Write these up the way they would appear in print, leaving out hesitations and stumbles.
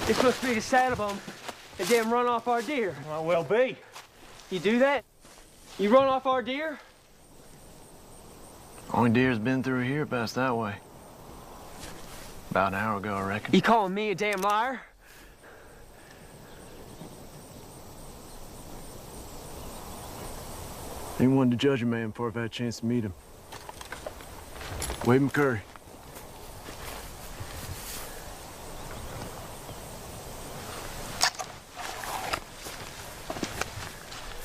It's supposed to be the saddlebone that damn run off our deer. Might well be. You do that? You run off our deer? Only deer's been through here past that way. About an hour ago, I reckon. You calling me a damn liar? Ain't one to judge a man before I've had a chance to meet him. Wade McCurry.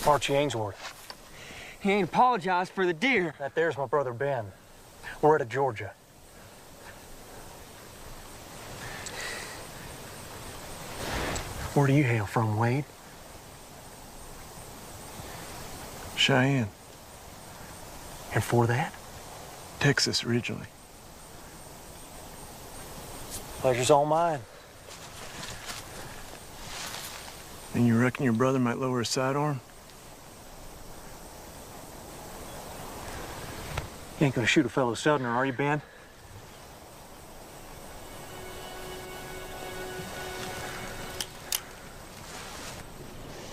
Archie Ainsworth. He ain't apologized for the deer. That there's my brother Ben. We're out of Georgia. Where do you hail from, Wade? Cheyenne. And for that? Texas, originally. Pleasure's all mine. And you reckon your brother might lower his sidearm? You ain't gonna shoot a fellow Southerner, are you, Ben?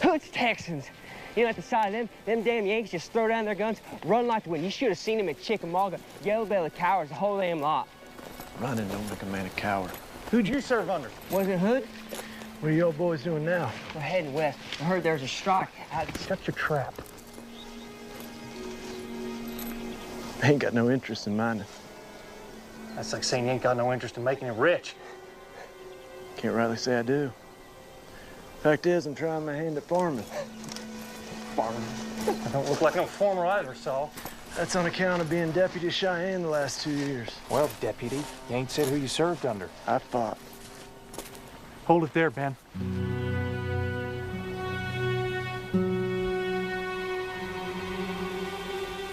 It's Texans. You know, at the sight of them damn Yankees just throw down their guns, run like the wind. You should have seen them at Chickamauga. Yellow-bellied cowards, the whole damn lot. Running don't make a man a coward. Who'd you serve under? Wasn't it Hood? What are you old boys doing now? We're heading west. I heard there's a strike out. Shut your trap. I ain't got no interest in mining. That's like saying you ain't got no interest in making it rich. Can't rightly say I do. Fact is, I'm trying my hand at farming. Farmer. I don't look like no farmer either, Saul. That's on account of being deputy Cheyenne the last 2 years. Well, deputy, you ain't said who you served under. I fought. Hold it there, Ben.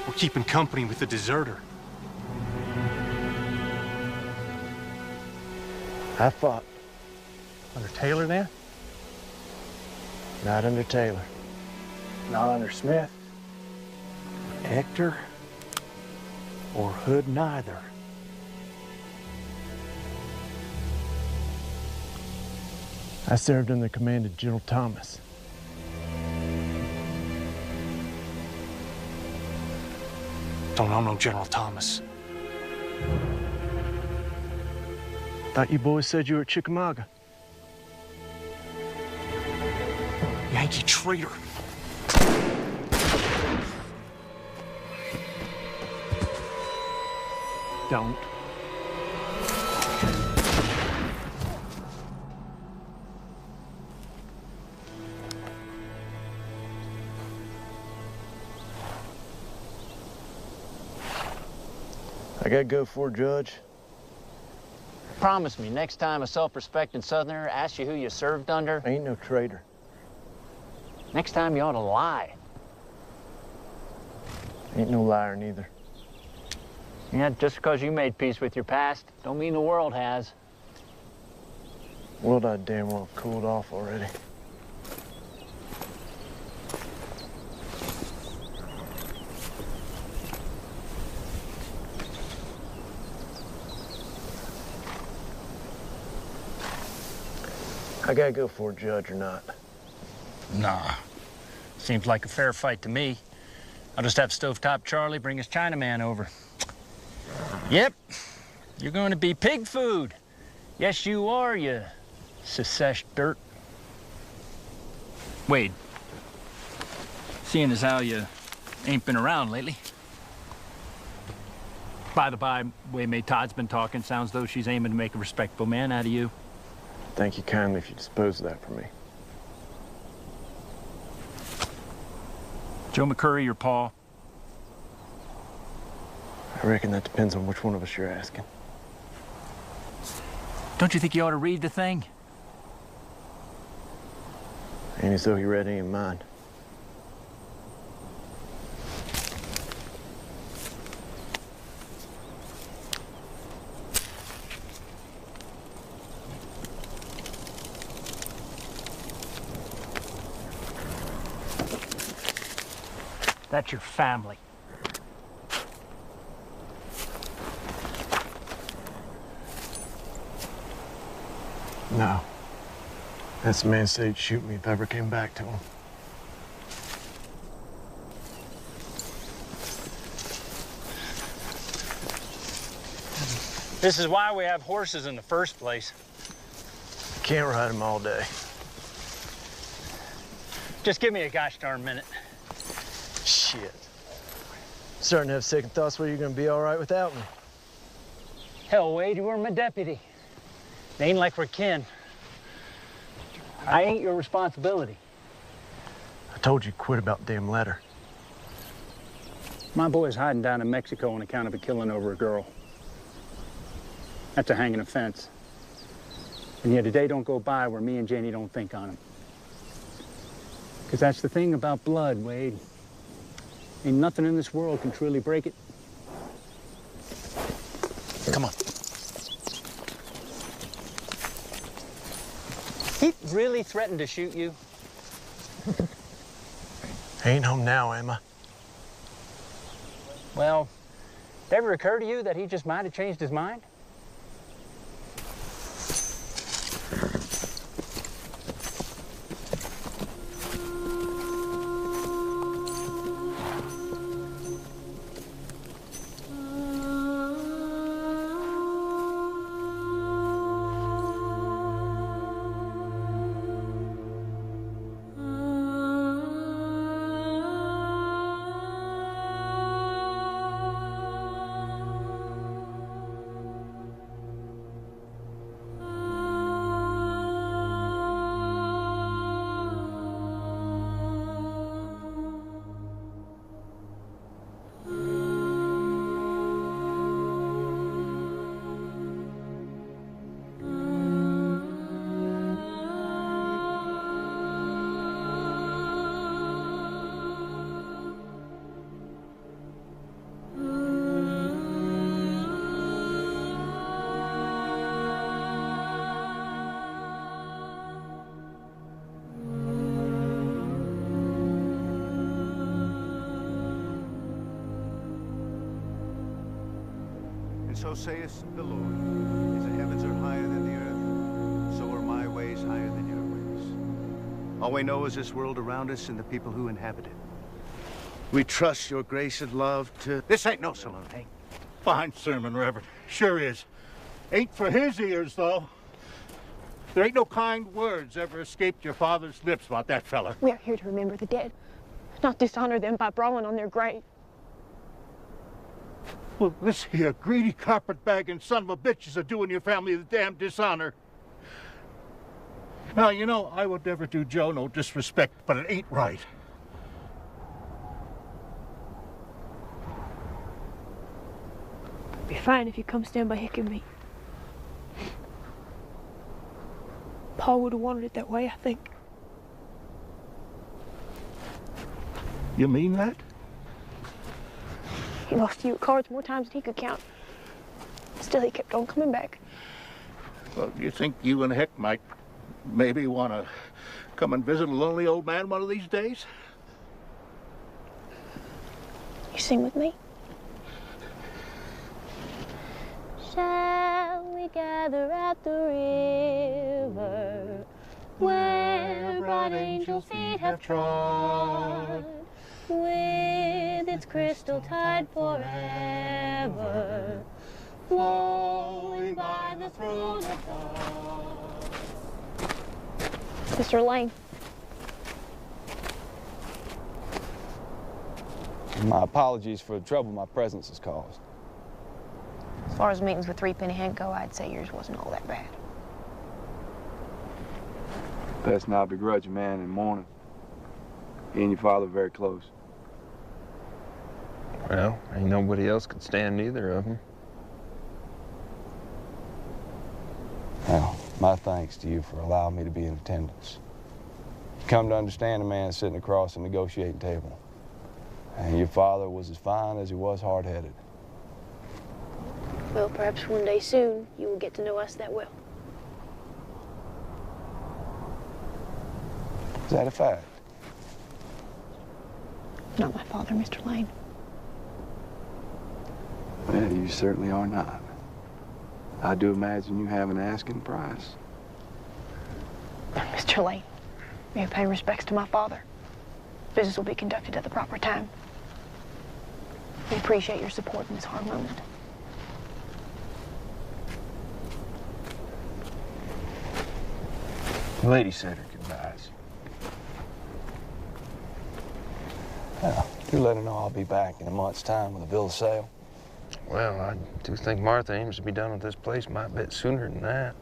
We're keeping company with the deserter. I fought. Under Taylor, then? Not under Taylor. Not under Smith. Hector or Hood, neither. I served under the command of General Thomas. Don't know no General Thomas. Thought you boys said you were at Chickamauga. Yankee traitor. Don't. I gotta go for Judge. Promise me, next time a self-respecting Southerner asks you who you served under, I ain't no traitor. next time you ought to lie. Ain't no liar neither. Yeah, just because you made peace with your past, don't mean the world has. World I damn well cooled off already. I gotta go for a judge or not? Nah. Seems like a fair fight to me. I'll just have Stovetop Charlie bring his Chinaman over. Yep. You're going to be pig food. Yes, you are, you secesh dirt. Wade, seeing as how you ain't been around lately. By the by, way May Todd's been talking, sounds though she's aiming to make a respectable man out of you. Thank you kindly if you dispose of that for me. Joe McCurry or Paul? I reckon that depends on which one of us you're asking. Don't you think you ought to read the thing? Ain't as though he read any of mine. That's your family. No. That's the man said he'd shoot me if I ever came back to him. This is why we have horses in the first place. Can't ride them all day. Just give me a gosh darn minute. Shit. Starting to have second thoughts whether you're gonna be all right without me. Hell, Wade, you were my deputy. It ain't like we're kin. I ain't your responsibility. I told you quit about the damn letter. My boy's hiding down in Mexico on account of a killing over a girl. That's a hanging offense. And yet a day don't go by where me and Janie don't think on him. Because that's the thing about blood, Wade. Ain't nothing in this world can truly break it. Come on. He really threatened to shoot you? Ain't home now, am I? Well, did it ever occur to you that he just might have changed his mind? So saith the Lord, as the heavens are higher than the earth, so are my ways higher than your ways. All we know is this world around us and the people who inhabit it. We trust your grace and love to... This ain't no saloon, eh? Fine sermon, Reverend. Sure is. Ain't for his ears, though. There ain't no kind words ever escaped your father's lips about that fella. We are here to remember the dead, not dishonor them by brawling on their grave. Well, this here greedy carpetbagging son of a bitch is a-doing your family the damn dishonor. Now, you know, I would never do Joe no disrespect, but it ain't right. It'd be fine if you come stand by Hick and me. Paul would have wanted it that way, I think. You mean that? He lost you at cards more times than he could count. Still, he kept on coming back. Well, do you think you and Hick might maybe want to come and visit a lonely old man one of these days? You sing with me? Shall we gather at the river what angel feet have trod, with its crystal tide forever, flowing by the throne of God. Mr. Lane. My apologies for the trouble my presence has caused. As far as meetings with Threepenny Hank go, I'd say yours wasn't all that bad. Best not begrudge a man in mourning. He and your father are very close. Well, ain't nobody else could stand either of them. Well, my thanks to you for allowing me to be in attendance. Come to understand a man sitting across a negotiating table. And your father was as fine as he was hard-headed. Well, perhaps one day soon you will get to know us that well. Is that a fact? Not my father, Mr. Lane. Well, you certainly are not. I do imagine you have an asking price. Mr. Lane, may I pay respects to my father. Business will be conducted at the proper time. We appreciate your support in this hard moment. The lady said her goodbyes. Well, do let her know I'll be back in a month's time with a bill of sale. Well, I do think Martha aims to be done with this place my bit sooner than that.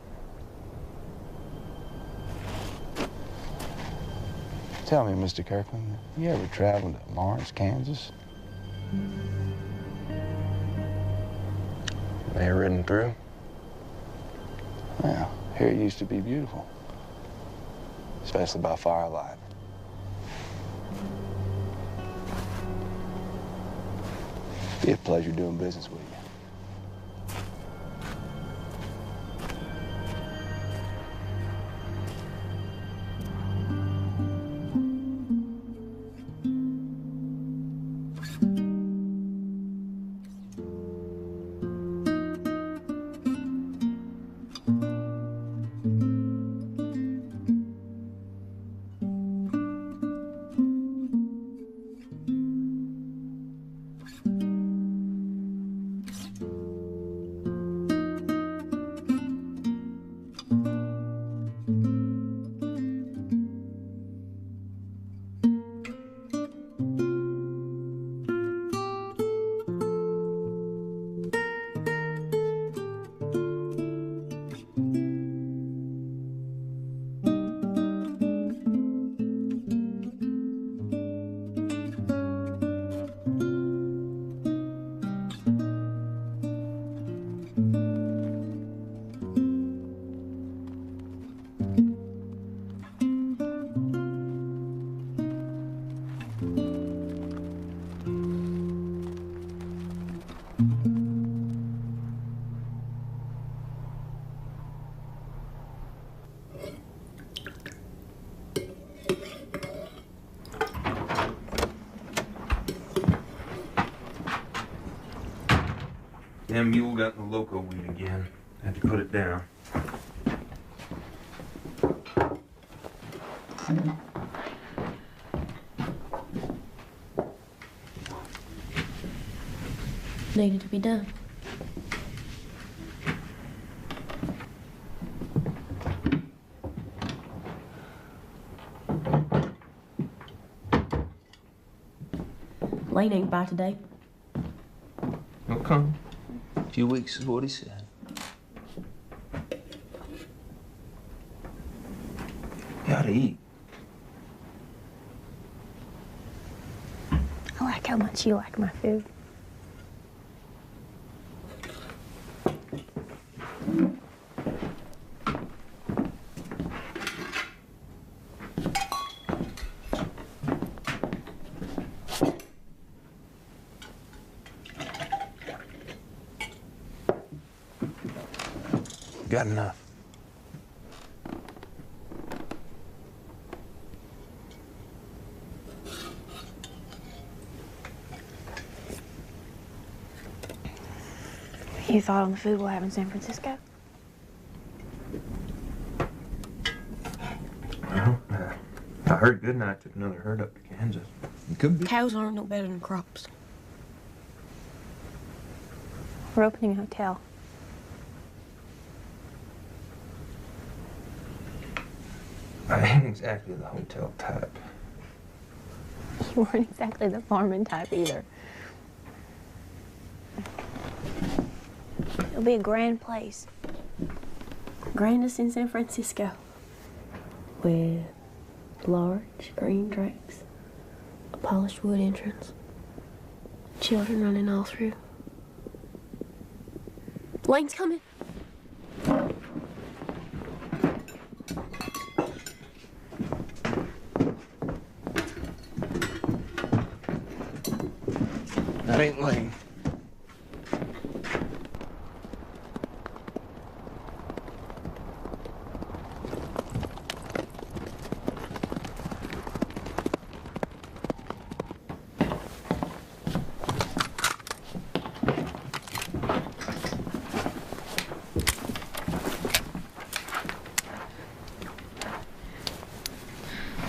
Tell me, Mr. Kirkland, you ever traveled to Lawrence, Kansas? They are ridden through. Well, here it used to be beautiful, especially by firelight. Be a pleasure doing business with you. That mule got in the loco weed again. Had to put it down. Needed to be done. Lane ain't by today. He'll come. A few weeks is what he said. Gotta eat. I like how much you like my food. Got enough. You thought on the food we'll have in San Francisco? Well, heard Goodnight took another herd up to Kansas. It could be. Cows aren't no better than crops. We're opening a hotel. I ain't exactly the hotel type. You weren't exactly the farming type either. It'll be a grand place. Grandest in San Francisco. With large green tracks, a polished wood entrance, children running all through. Lane's coming. That ain't Lane.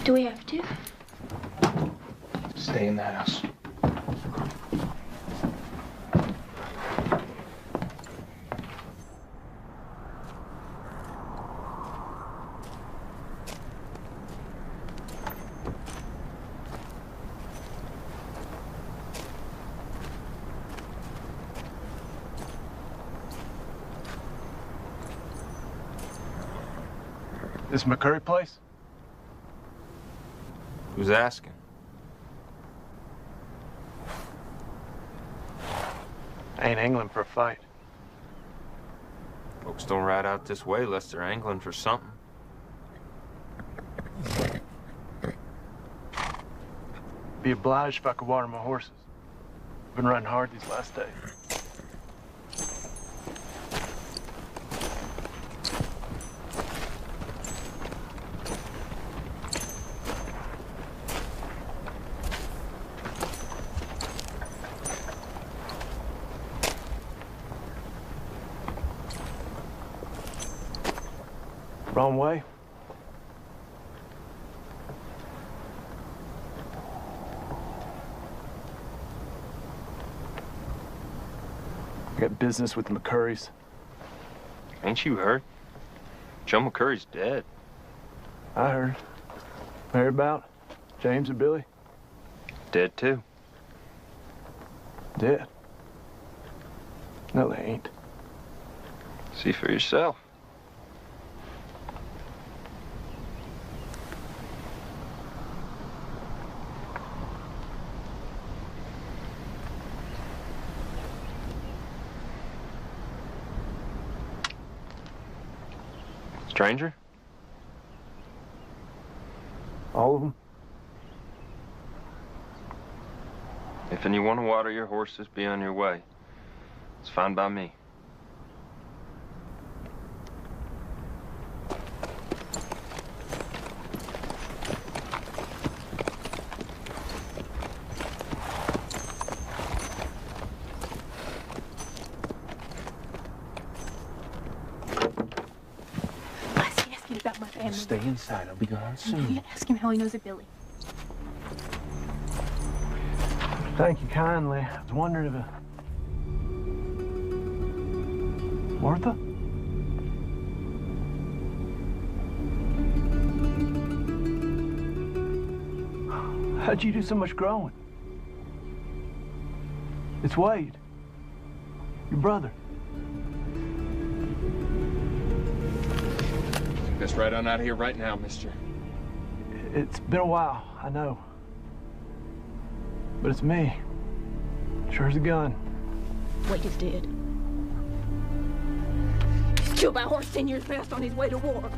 Do we have to? Stay in the house. This McCurry place? Who's asking? I ain't angling for a fight. Folks don't ride out this way unless they're angling for something. Be obliged if I could water my horses. Been riding hard these last days. Wrong way? I got business with the McCurrys. Ain't you heard? Joe McCurry's dead. I heard. Heard about James and Billy? Dead too. Dead? No, they ain't. See for yourself. Stranger? All of them? If you want to water your horses, be on your way. It's fine by me. About my family. Stay inside. I'll be gone I'm soon. going to ask him how he knows of Billy. Thank you kindly. I was wondering if Martha? How'd you do so much growing? It's Wade, your brother. Let's ride on out of here right now, mister. It's been a while, I know. But it's me. Sure as a gun. Wade is dead. He's killed by a horse 10 years past on his way to war.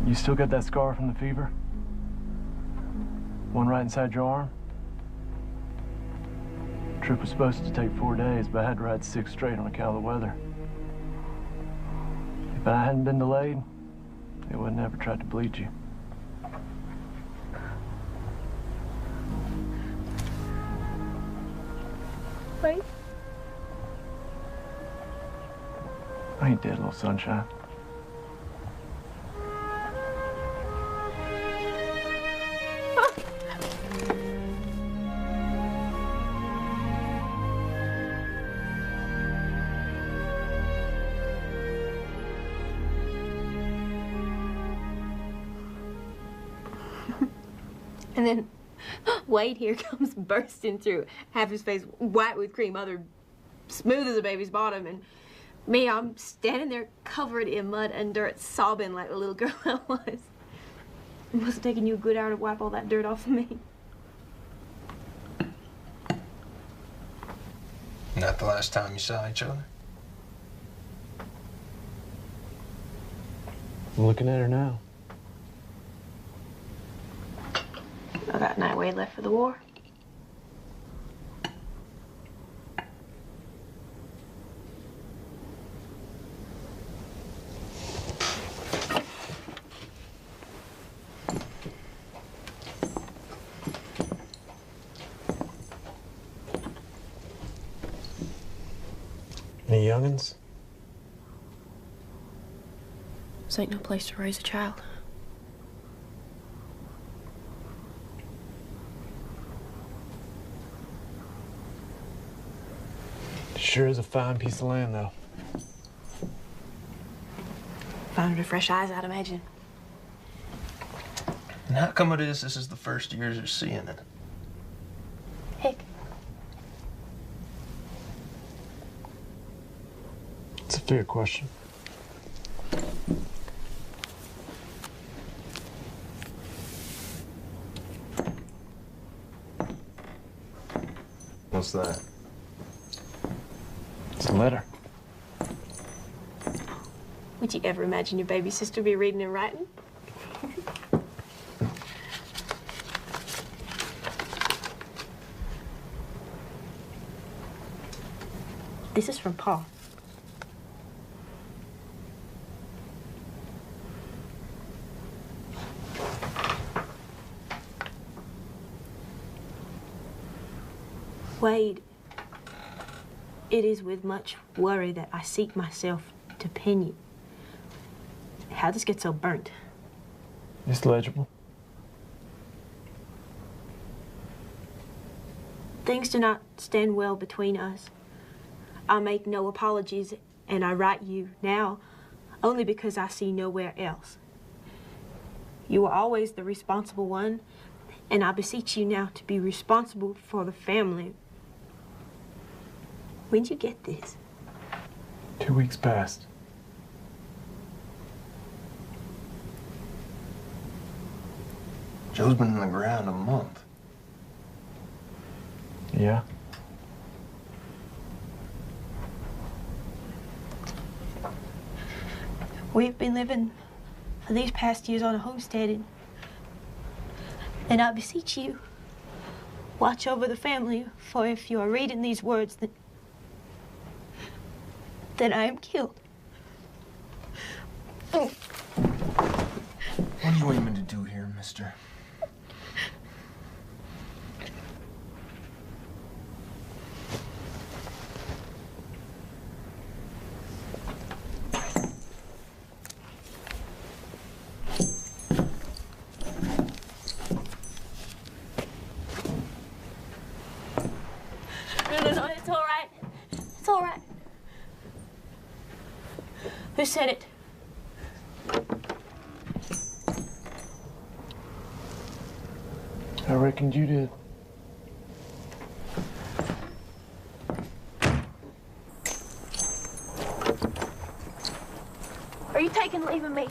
You still got that scar from the fever? One right inside your arm? Trip was supposed to take 4 days, but I had to ride 6 straight on account of the weather. If I hadn't been delayed, they would never tried to bleed you. Wait. I ain't dead, little sunshine. And then Wade here comes bursting through, half his face white with cream, other smooth as a baby's bottom, and me, I'm standing there covered in mud and dirt, sobbing like the little girl I was. It must have taken you a good hour to wipe all that dirt off of me. Not the last time you saw each other? I'm looking at her now. I got a night Wade left for the war. Any young'uns? This ain't no place to raise a child. Sure is a fine piece of land, though. Finer to fresh eyes, I'd imagine. And how come it is this is the first years you're seeing it? Heck, It's a fair question. What's that? It's a letter. would you ever imagine your baby sister be reading and writing? This is from Paul. Wade, it is with much worry that I seek myself to pen you. How this get so burnt? It's legible. Things do not stand well between us. I make no apologies, and I write you now only because I see nowhere else. You are always the responsible one, and I beseech you now to be responsible for the family. When'd you get this? 2 weeks past. Joe's been in the ground a month. Yeah? We've been living for these past years on a homestead, and I beseech you, watch over the family, for if you are reading these words, then I am killed. What are you aiming to do here, mister? No, it's all right. It's all right. Who said it? I reckoned you did. Are you taking leave of me?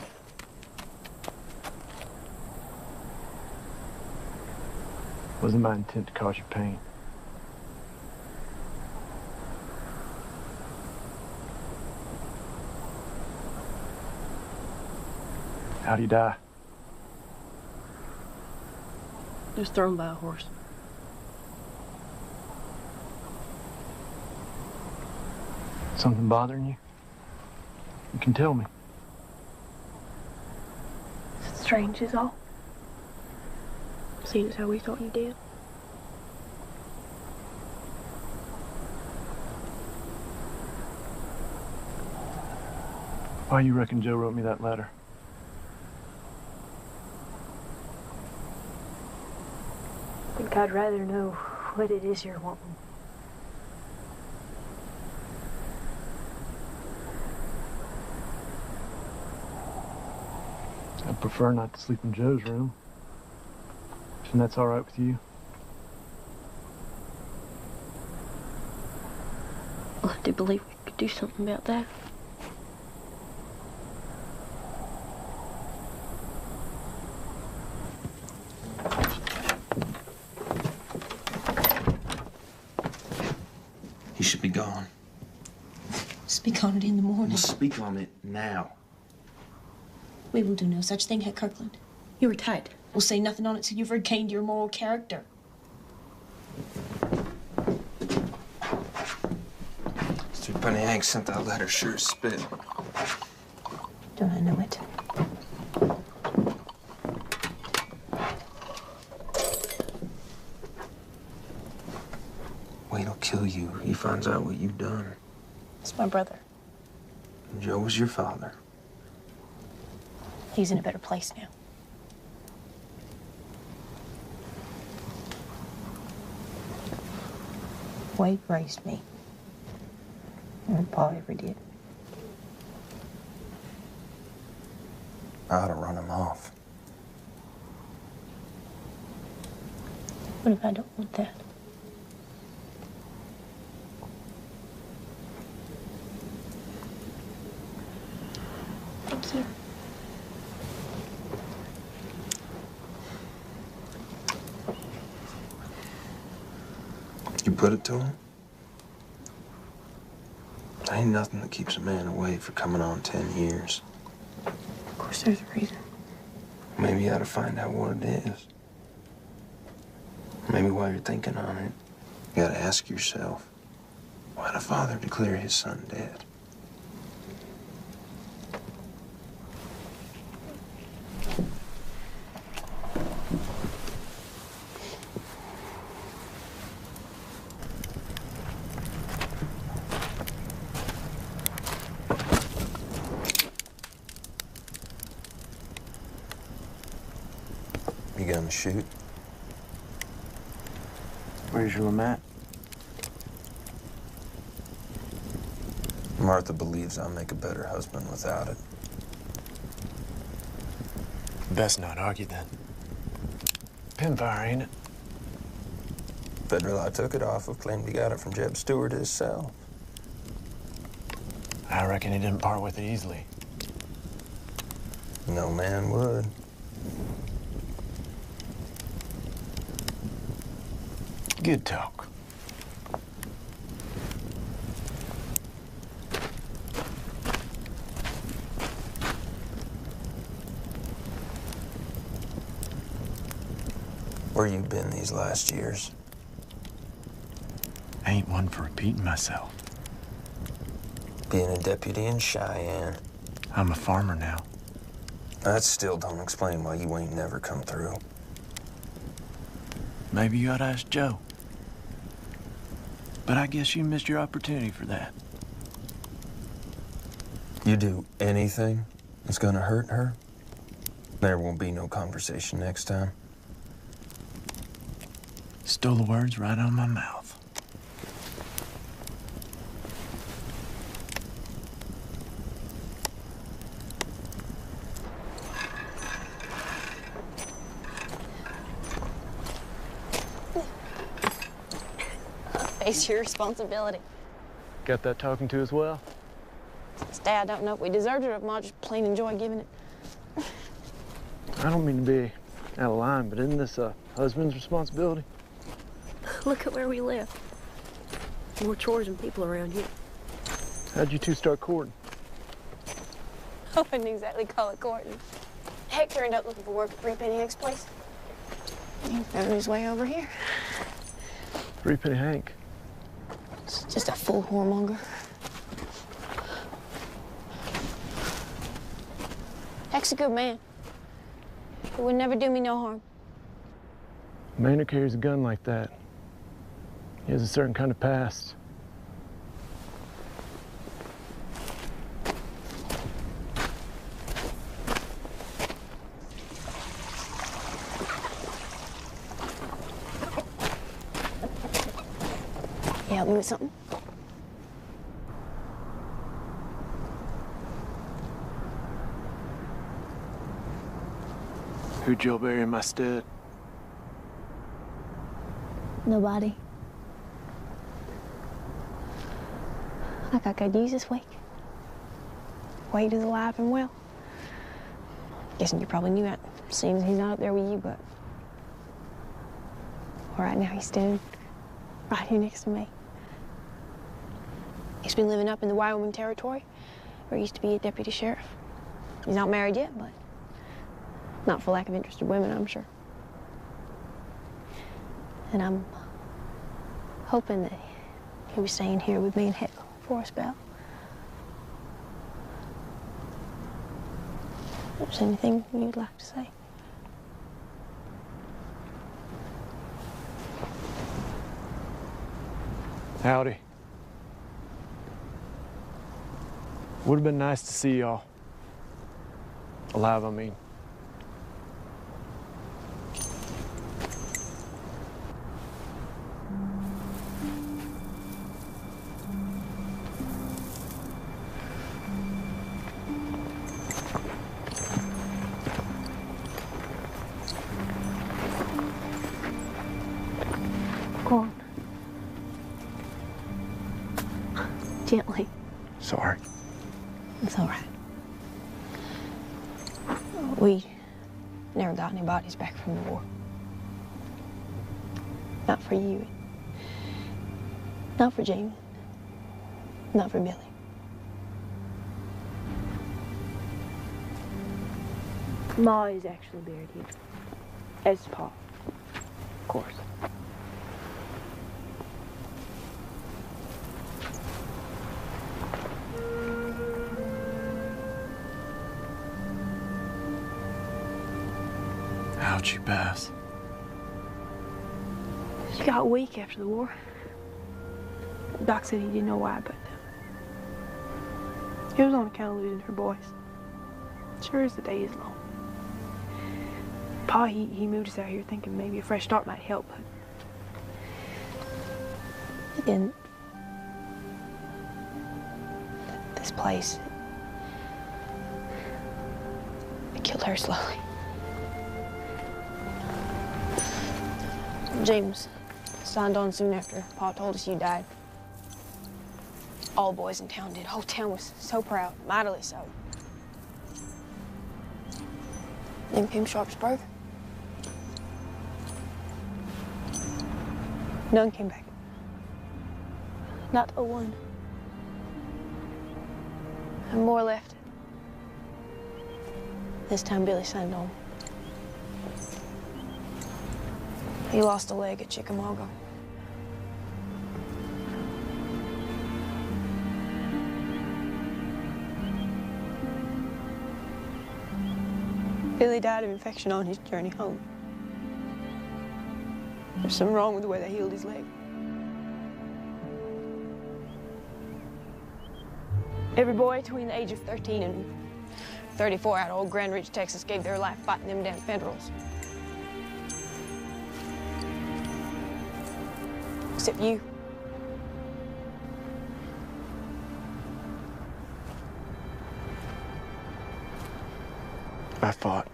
Wasn't my intent to cause you pain. How'd he die? Just thrown by a horse. Something bothering you? You can tell me. It's strange is all. Seeing as how we thought you did. Why you reckon Joe wrote me that letter? I think I'd rather know what it is you're wanting. I'd prefer not to sleep in Joe's room. And that's all right with you? Well, I do believe we could do something about that. He should be gone. Speak on it in the morning. We'll speak on it now. We will do no such thing, Herr Kirkland. You were tight. We'll say nothing on it till you've regained your moral character. Threepenny Hank sent that letter sure as spit. Don't I know it? Wade'll kill you if he finds out what you've done. It's my brother. Joe was your father. He's in a better place now. Wade raised me. More than Pa ever did. I ought to run him off. What if I don't want that? Thank you. You put it to him? There ain't nothing that keeps a man away for coming on 10 years. Of course there's a reason. Maybe you ought to find out what it is. Maybe while you're thinking on it, you gotta ask yourself, why'd a father declare his son dead? You gonna shoot? Where's your mat? Martha believes I'll make a better husband without it. Best not argue then. Pinfire, ain't it? Federal I took it off of, claimed he got it from Jeb Stewart himself. I reckon he didn't part with it easily. No man would. Good talk. Where you been these last years? I ain't one for repeating myself. Being a deputy in Cheyenne. I'm a farmer now. That still don't explain why you ain't never come through. Maybe you ought to ask Joe. But I guess you missed your opportunity for that. You do anything that's gonna hurt her, there won't be no conversation next time. Stole the words right out of my mouth. Face your responsibility. Got that talking to as well? Stay, I don't know if we deserved it or if Ma just plain enjoy giving it. I don't mean to be out of line, but isn't this a husband's responsibility? Look at where we live. More chores than people around here. How'd you two start courting? I wouldn't exactly call it courting. Hector ended up looking for work at Threepenny Hank's place. He found his way over here. Threepenny Hank. It's just a fool whoremonger. Heck's a good man. He would never do me no harm. A man who carries a gun like that, he has a certain kind of past. help me with something? Who'd Joe bury in my stead? Nobody. I got good news this week. Wade is alive and well. Guessing you probably knew that, seeing as he's not up there with you, but... Well, right now he's standing right here next to me. He's been living up in the Wyoming Territory, where he used to be a deputy sheriff. He's not married yet, but not for lack of interested women, I'm sure. And I'm hoping that he'll be staying here with me and Heckle for a spell. If there's anything you'd like to say. Howdy. Would have been nice to see y'all. Alive, I mean. Go on. Gently. Sorry. It's all right. We never got any bodies back from the war. Not for you. Not for Jamie. Not for Billy. Ma is actually buried here. As Pa, of course. How'd she pass? She got weak after the war. Doc said he didn't know why, but it was on account of losing her boys. Sure as the day is long. Pa, he moved us out here thinking maybe a fresh start might help, but then this place, it killed her slowly. James signed on soon after Pa told us you died. All the boys in town did. Whole town was so proud, mightily so. Then came Sharpsburg. None came back. Not a one. And more left. This time Billy signed on. He lost a leg at Chickamauga. Billy died of infection on his journey home. There's something wrong with the way they healed his leg. Every boy between the age of 13 and 34 out of old Grand Ridge, Texas, gave their life fighting them damn Federals. Except you. I fought.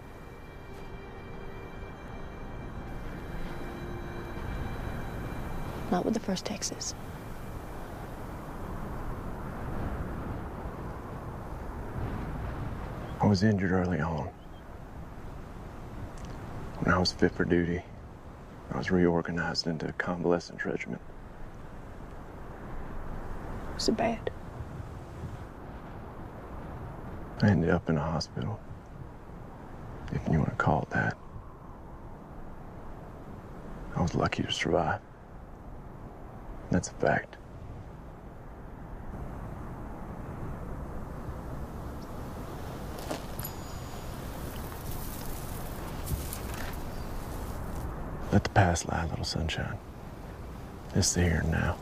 Not with the 1st Texas. I was injured early on. When I was fit for duty, I was reorganized into a convalescent regiment. Was it bad? I ended up in a hospital, if you want to call it that. I was lucky to survive. That's a fact. Let the past lie, little sunshine. It's the here and now.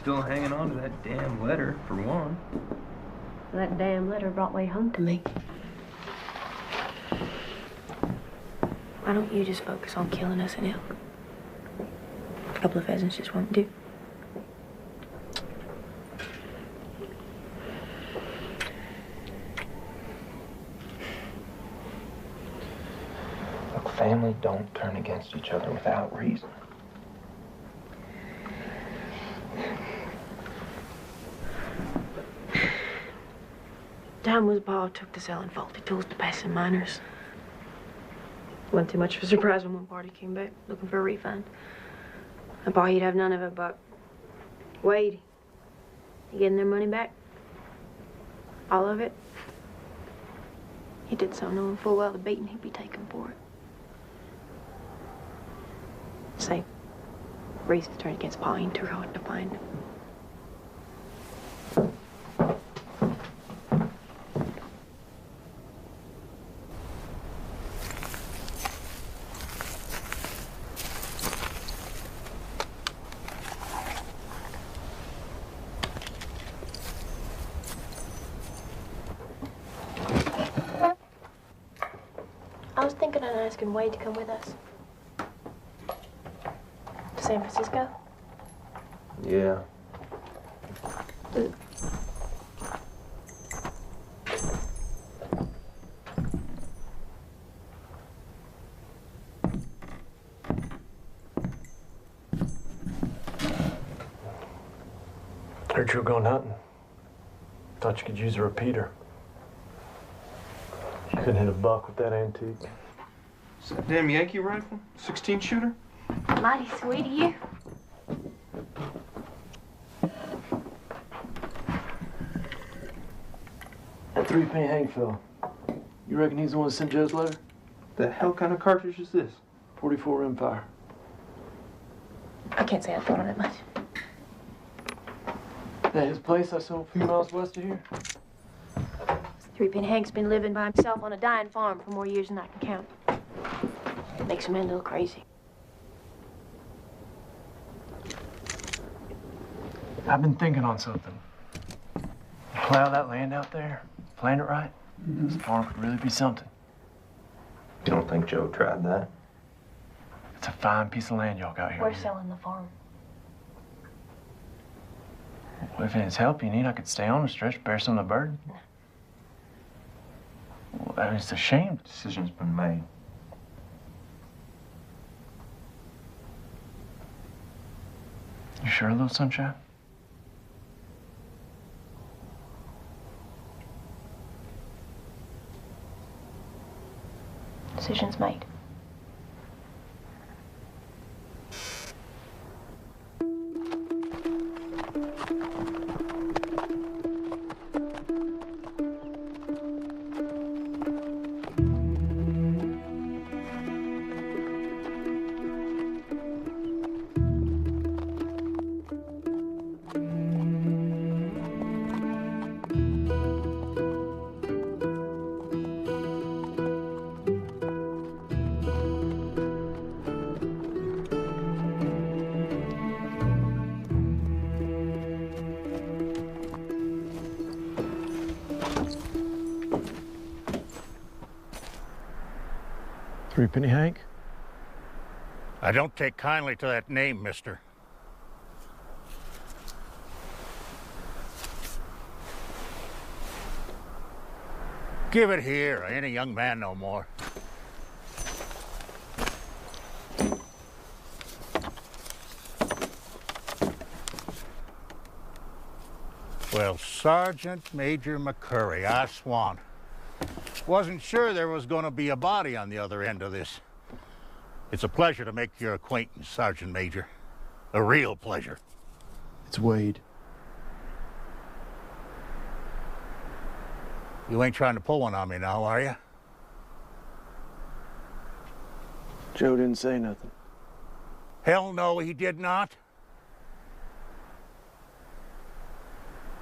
still hanging on to that damn letter, for one. That damn letter brought way home to me. Why don't you just focus on killing us an elk? A couple of pheasants just won't do. Look, family don't turn against each other without reason. Time was Pa took to selling faulty tools to passing miners. Wasn't too much of a surprise when one party came back looking for a refund. And Pa, he'd have none of it, but Wade, he getting their money back? All of it? He did so knowing full well the beating he'd be taking for it. Say, reasons turned against Pa ain't too hard to find. I was thinking of asking Wade to come with us. To San Francisco? Yeah. Heard you were going hunting. Thought you could use a repeater. You couldn't hit a buck with that antique. Is that damn Yankee rifle? 16 shooter? Mighty sweet of you. That 3-penny Hank fella. You reckon he's the one that sent Joe's letter? The hell kind of cartridge is this? 44 Rimfire. I can't say I thought on it much. At his place I saw a few miles west of here. 3-penny Hank's been living by himself on a dying farm for more years than I can count. Makes a man a little crazy. I've been thinking on something. Plow that land out there, plant it right, this farm could really be something. You don't think Joe tried that? It's a fine piece of land y'all got here. We're selling the farm. Well, if it's help you need, I could stay on the stretch, bear some of the burden. Well, I mean, it's a shame. The decision's been made. You sure, little sunshine? Decision's made. Three-penny Hank? I don't take kindly to that name, mister. Give it here. I ain't a young man no more. Well, Sergeant Major McCurry, I swan. Wasn't sure there was going to be a body on the other end of this. It's a pleasure to make your acquaintance, Sergeant Major. A real pleasure. It's Wade. You ain't trying to pull one on me now, are you? Joe didn't say nothing. Hell no, he did not.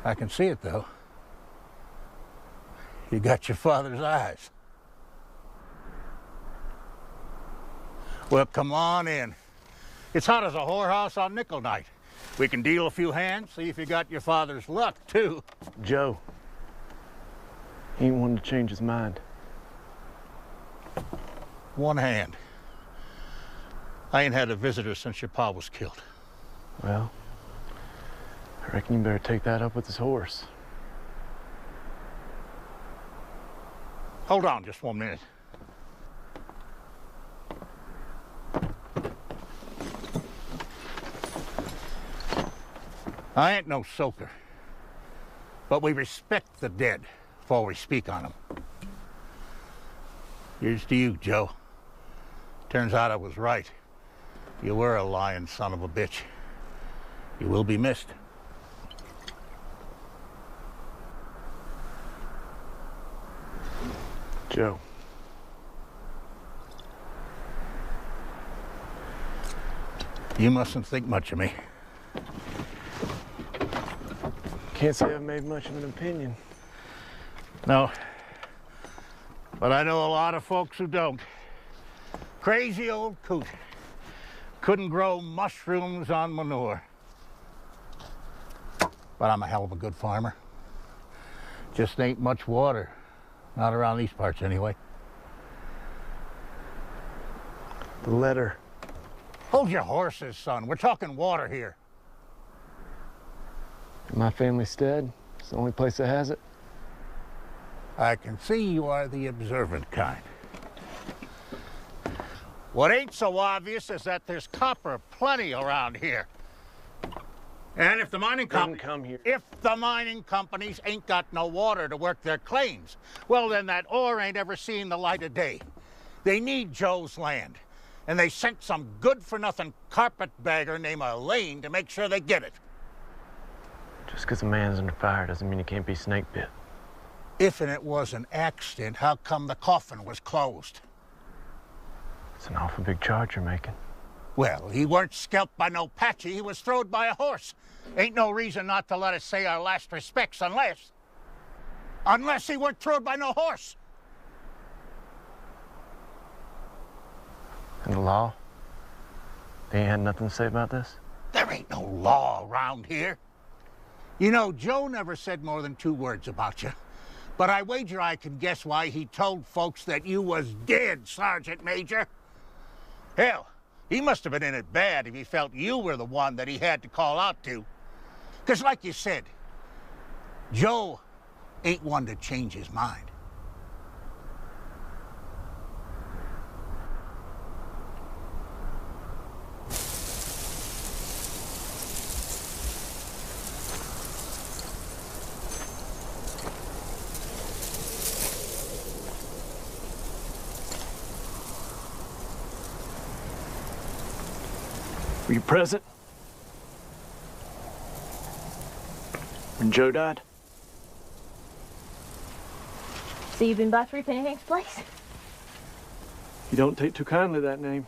I can see it, though. You got your father's eyes. Well, come on in. It's hot as a whorehouse on nickel night. We can deal a few hands, see if you got your father's luck, too. Joe, he ain't wanting to change his mind. One hand. I ain't had a visitor since your pa was killed. Well, I reckon you better take that up with his horse. Hold on just 1 minute. I ain't no soaker, but we respect the dead before we speak on them. Here's to you, Joe. Turns out I was right. You were a lying son of a bitch. You will be missed. Joe. You mustn't think much of me. Can't say I've made much of an opinion. No. But I know a lot of folks who don't. Crazy old coot. Couldn't grow mushrooms on manure. But I'm a hell of a good farmer. Just ain't much water. Not around these parts, anyway. The letter. Hold your horses, son. We're talking water here. My family's stead. It's the only place that has it. I can see you are the observant kind. What ain't so obvious is that there's copper plenty around here. And if the mining companies ain't got no water to work their claims, well, then that ore ain't ever seen the light of day. They need Joe's land, and they sent some good-for-nothing carpetbagger named Elaine to make sure they get it. Just because a man's under fire doesn't mean he can't be snake bit. If and it was an accident, how come the coffin was closed? It's an awful big charge you're making. Well, he weren't scalped by no Patchy. He was throwed by a horse. Ain't no reason not to let us say our last respects unless he weren't throwed by no horse. And the law? They ain't had nothing to say about this? There ain't no law around here. You know, Joe never said more than 2 words about you. But I wager I can guess why he told folks that you was dead, Sergeant Major. Hell, he must have been in it bad if he felt you were the one that he had to call out to. 'Cause like you said, Joe ain't one to change his mind. Were you present when Joe died? So you've been by 3 Penny Hank's place? You don't take too kindly to that name.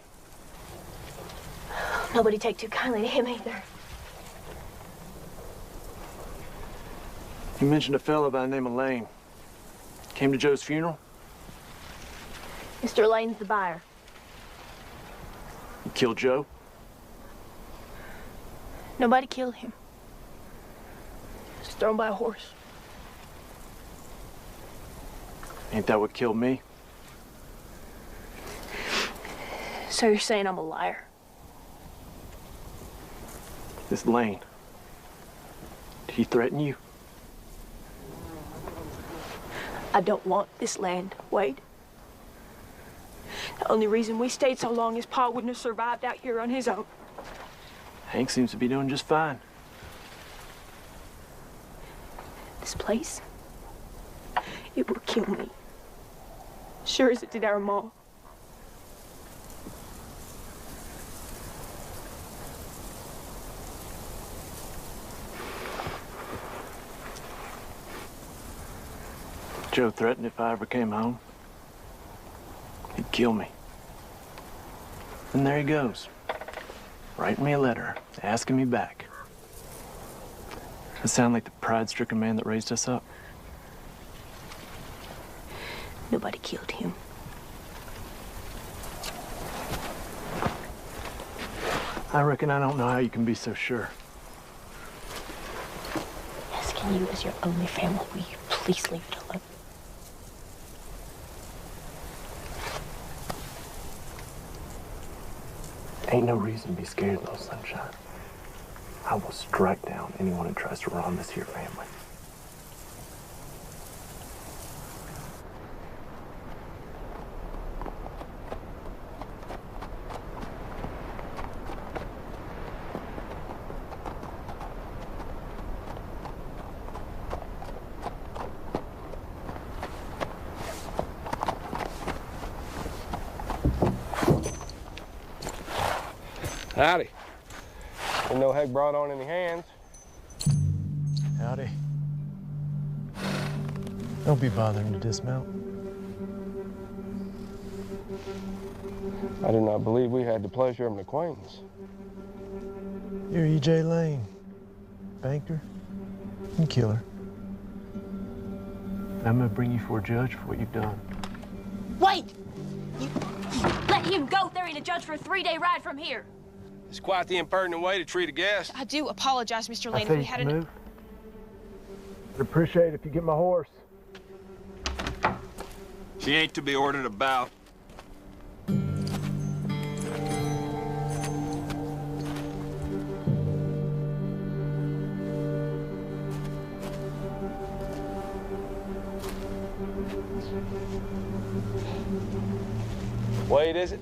Nobody take too kindly to him either. You mentioned a fellow by the name of Lane. Came to Joe's funeral? Mr. Lane's the buyer. He killed Joe? Nobody killed him. He was thrown by a horse. Ain't that what killed me? So you're saying I'm a liar? This Lane, did he threaten you? I don't want this land, Wade. The only reason we stayed so long is Pa wouldn't have survived out here on his own. Hank seems to be doing just fine. This place, it will kill me. Sure as it did our Ma. Joe threatened if I ever came home, he'd kill me. And there he goes, writing me a letter, asking me back. I sound like the pride-stricken man that raised us up. Nobody killed him. I reckon I don't know how you can be so sure. to you as your only family. Will you please leave it alone? Ain't no reason to be scared, though, Sunshine. I will strike down anyone who tries to wrong this here family. Howdy. Didn't know Heck brought on any hands. Howdy. Don't be bothering to dismount. I did not believe we had the pleasure of an acquaintance. You're E.J. Lane, banker and killer. I'm gonna bring you for a judge for what you've done. Wait! You let him go. There ain't a judge for a 3-day ride from here. It's quite the impertinent way to treat a guest. I do apologize, Mr. Lane, I if say we had an... move. I'd appreciate it if you get my horse. She ain't to be ordered about. Wade, is it?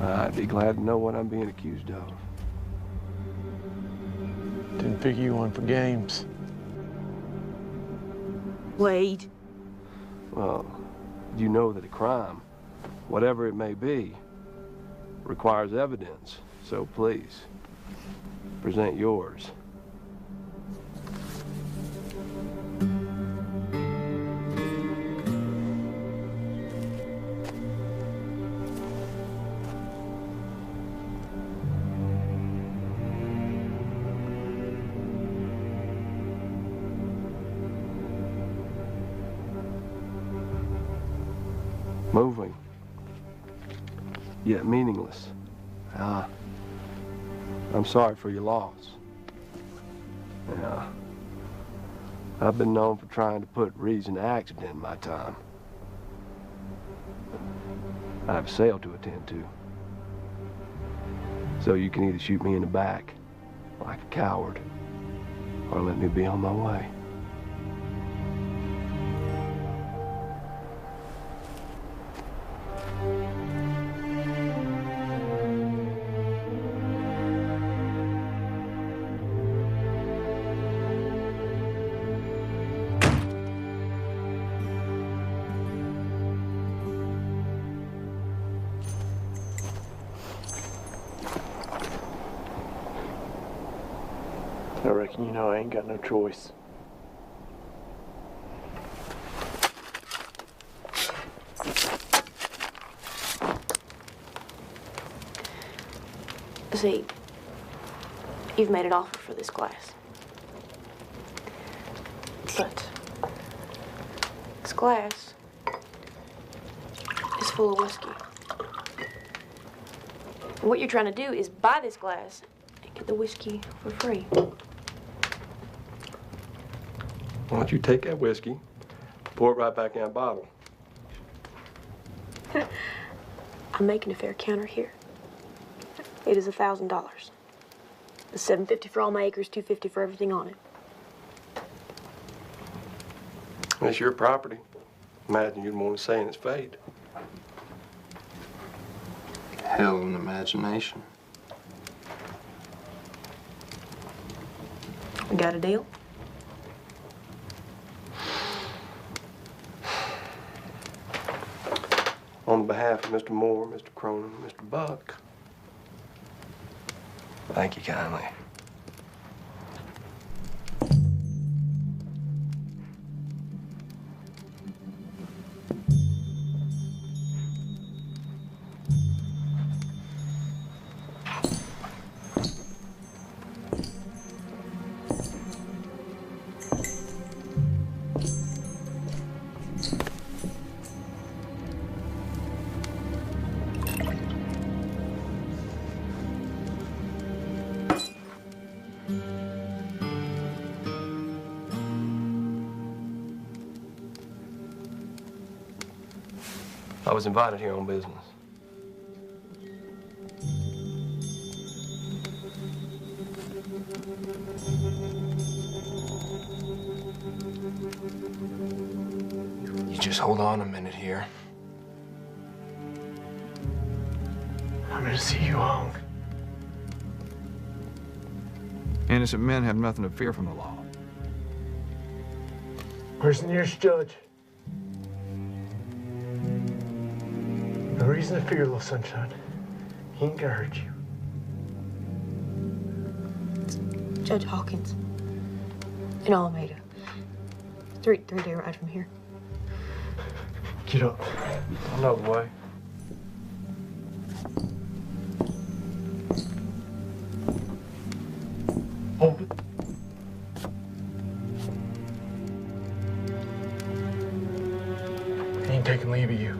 I'd be glad to know what I'm being accused of. Didn't figure you on for games. Wade. Well, you know that a crime, whatever it may be, requires evidence. So please, present yours. Moving, yet meaningless. I'm sorry for your loss. Yeah, I've been known for trying to put reason to accident in my time. I have a sale to attend to. So you can either shoot me in the back, like a coward, or let me be on my way. I reckon you know I ain't got no choice. See, you've made an offer for this glass. But this glass is full of whiskey. And what you're trying to do is buy this glass and get the whiskey for free. Why don't you take that whiskey, pour it right back in that bottle? I'm making a fair counter here. It is $1,000. The $750 for all my acres, $250 for everything on it. It's your property. Imagine you'd want to say in its fate. Hell of an imagination. We got a deal? On behalf of Mr. Moore, Mr. Cronin, Mr. Buck, thank you kindly. I was invited here on business. You just hold on a minute here. I'm gonna see you hung. Innocent men have nothing to fear from the law. Where's the nearest judge? No reason to fear, little sunshine. He ain't gonna hurt you. Judge Hawkins. In Alameda. Three-day ride from here. Get up. I know the way. Hold it. He ain't taking leave of you.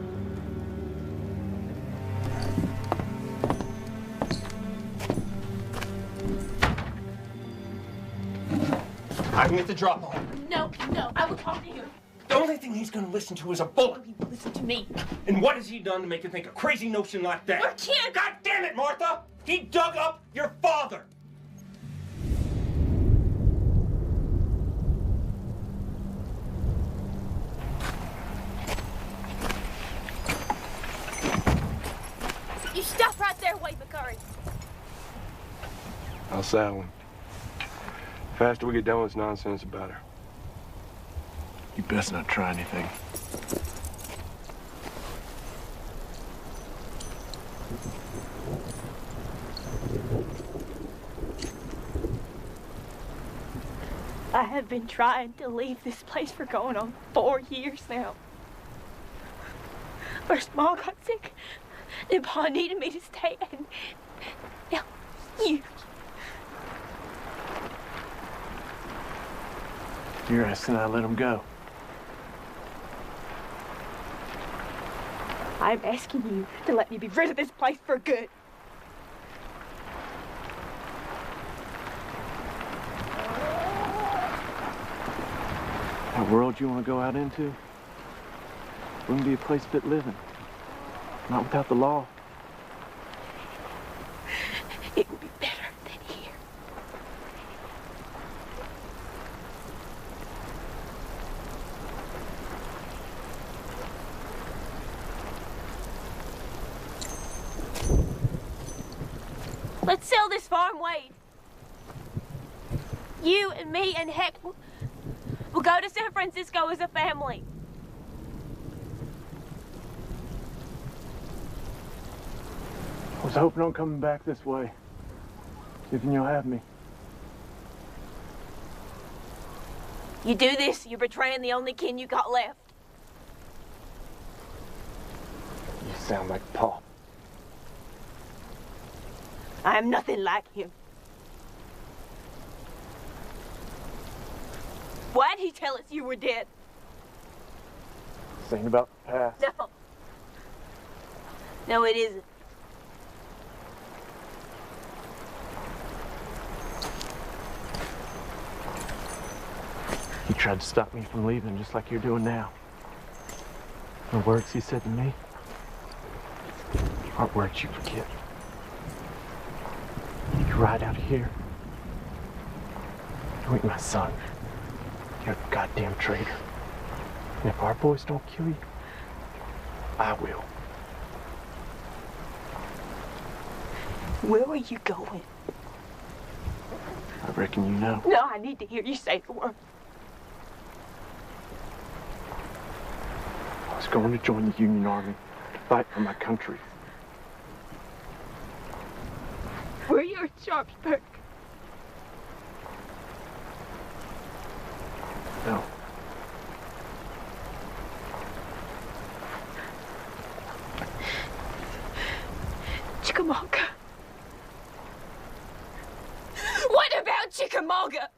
I can get the drop on. No, I will talk to him. The only thing he's gonna listen to is a bullet. He will listen to me. And what has he done to make you think a crazy notion like that? I can't. God damn it, Martha! He dug up your father! You stop right there, Wade McCurry. I'll saddle him. The faster we get done with this nonsense, the better. You best not try anything. I have been trying to leave this place for going on 4 years now. First, Mom got sick, and Pa needed me to stay, and now you. You're asking I let him go. I'm asking you to let me be rid of this place for good. That world you want to go out into wouldn't be a place fit living. Not without the law. It would be better than here. Let's sell this farm, Wade. You and me and Heck will go to San Francisco as a family. I was hoping on coming back this way. Thinking you'll have me. You do this, you're betraying the only kin you got left. You sound like Pa. I am nothing like him. Why'd he tell us you were dead? This ain't about the past. No. No, it isn't. He tried to stop me from leaving just like you're doing now. The words he said to me aren't words you forget. You ride out of here. You ain't my son. You're a goddamn traitor. And if our boys don't kill you, I will. Where are you going? I reckon you know. No, I need to hear you say the word. I was going to join the Union Army to fight for my country. Were you at Sharpsburg? No. Chickamauga. What about Chickamauga?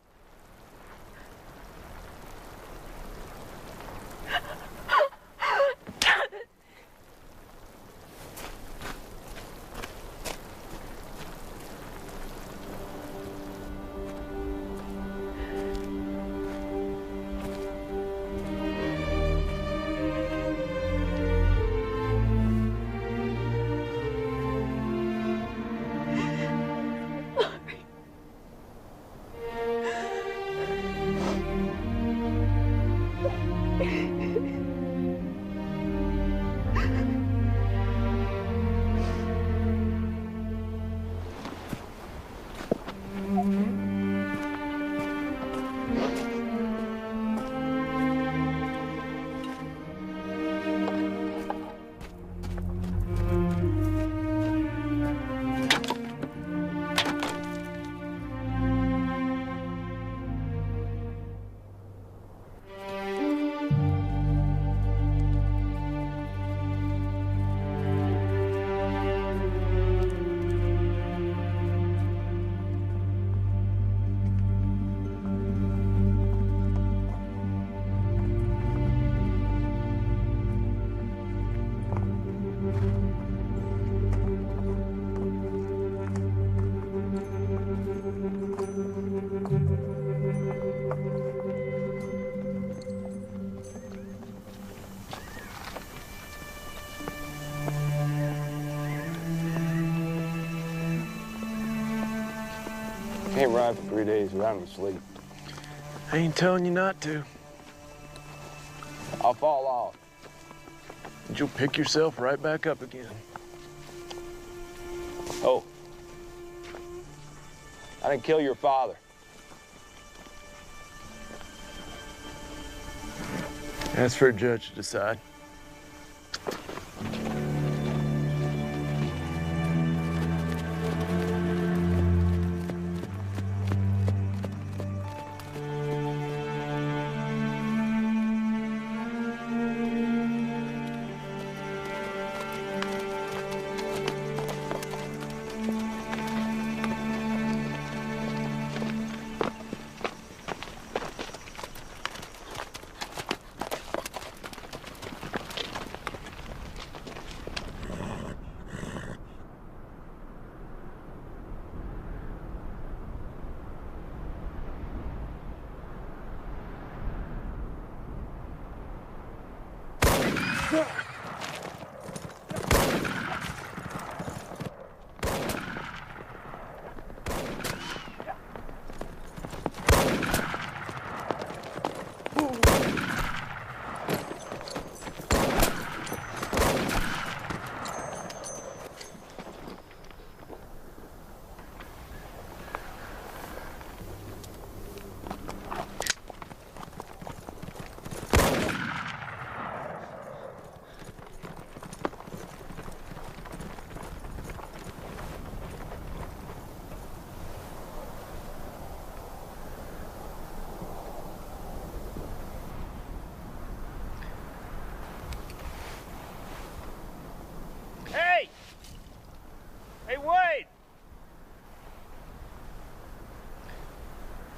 can't ride for 3 days without any sleep. I ain't telling you not to. I'll fall off. But you'll pick yourself right back up again. Oh. I didn't kill your father. That's for a judge to decide.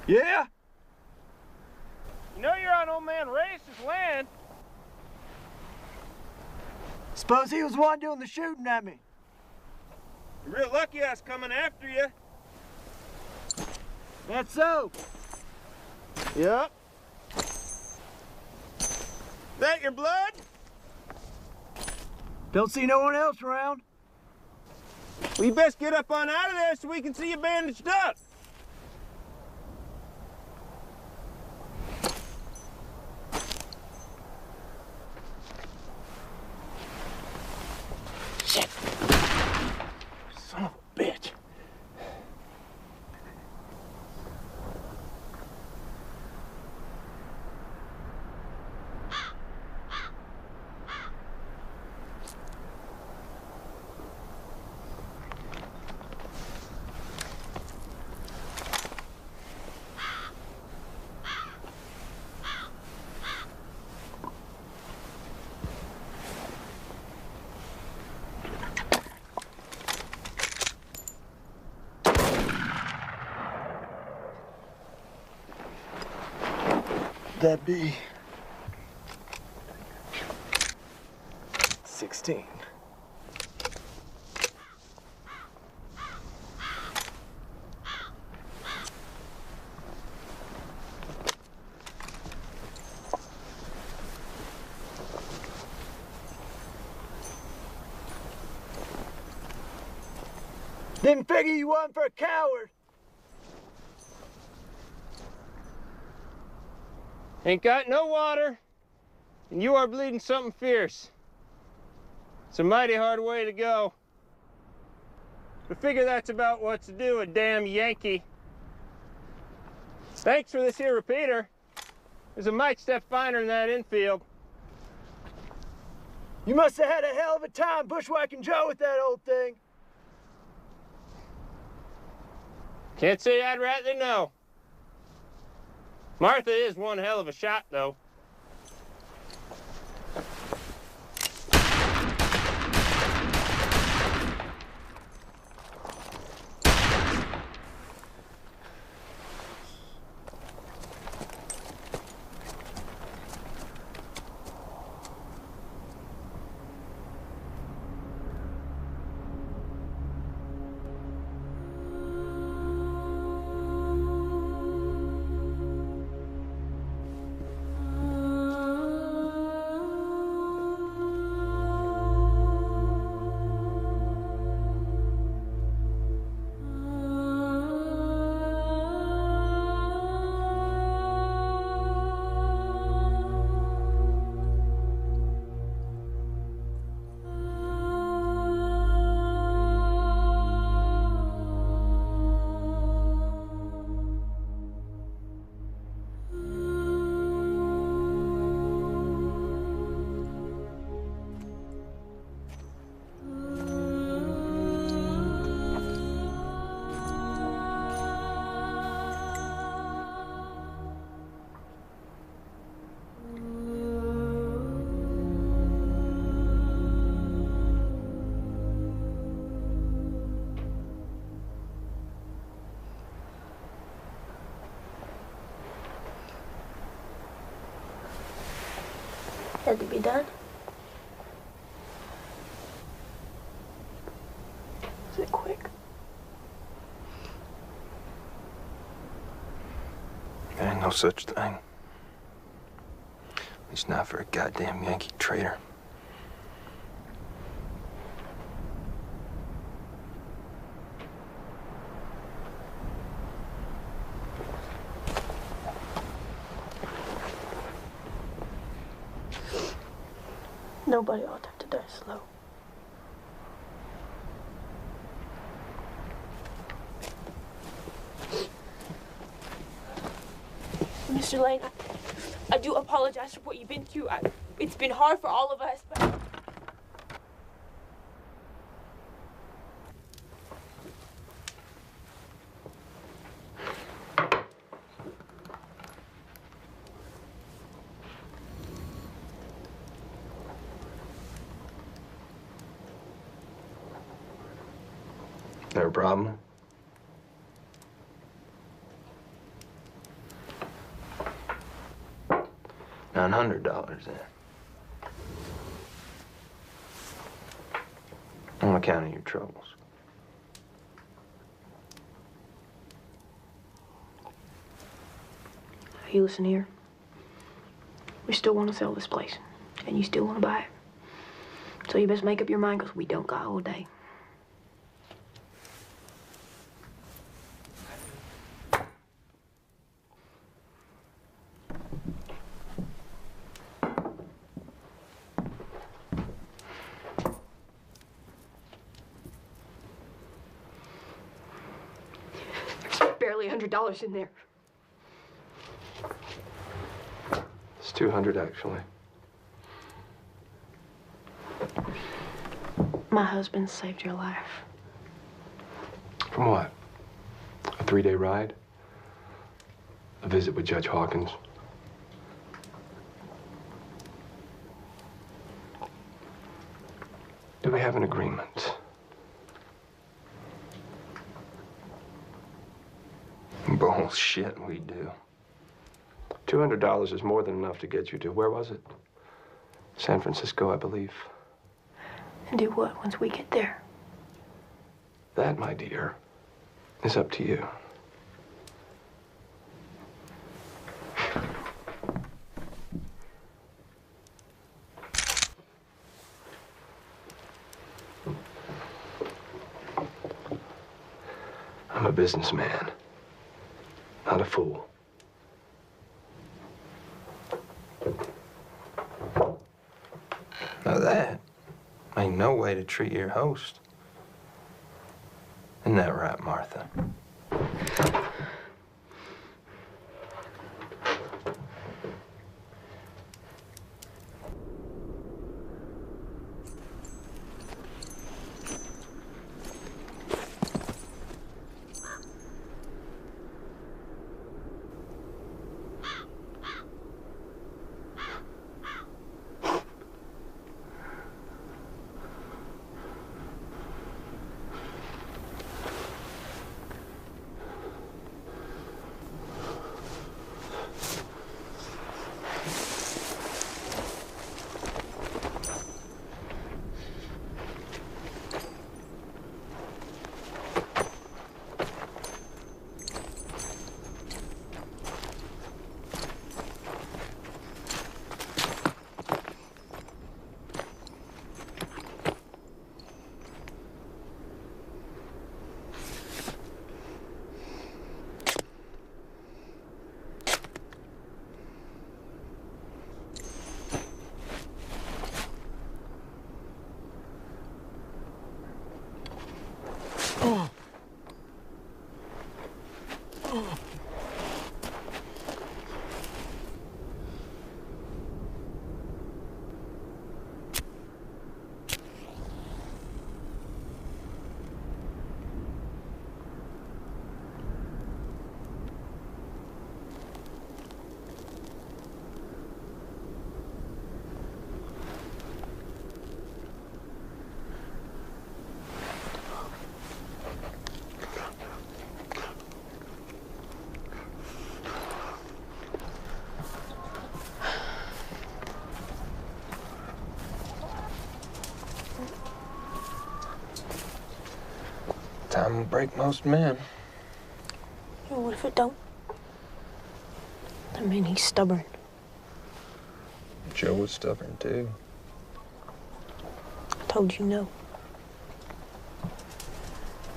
Yeah? You know you're on old man Race's land. Suppose he was the one doing the shooting at me. You're real lucky I was coming after you. That's so. Yep. That your blood? Don't see no one else around. Well, you best get up on out of there so we can see you bandaged up. Shit. Son of a bitch. That be 16. Didn't figure you wasn't for a coward. Ain't got no water, and you are bleeding something fierce. It's a mighty hard way to go. But figure that's about what's to do, a damn Yankee. Thanks for this here repeater. There's a mite step finer in that infield. You must have had a hell of a time bushwhacking Joe with that old thing. Can't say I'd rightly know. Martha is one hell of a shot, though. Had to be done. Was it quick? There ain't no such thing. At least not for a goddamn Yankee traitor. Nobody ought to have to die slow. Mr. Lane, I do apologize for what you've been through. It's been hard for all of us, but... There a problem? $900 then. On account of your troubles. You listen here. We still want to sell this place, and you still want to buy it. So you best make up your mind, because we don't got all day. Barely $100 in there. It's 200 actually. My husband saved your life. From what? A 3-day ride? A visit with Judge Hawkins? Do we have an agreement? Bullshit, we do. $200 is more than enough to get you to, where was it? San Francisco, I believe. And do what once we get there? That, my dear, is up to you. I'm a businessman. Not a fool. Now that ain't no way to treat your host. Isn't that right, Martha? Time will break most men. Yeah, what if it don't? That means he's stubborn. Joe was stubborn, too. I told you no.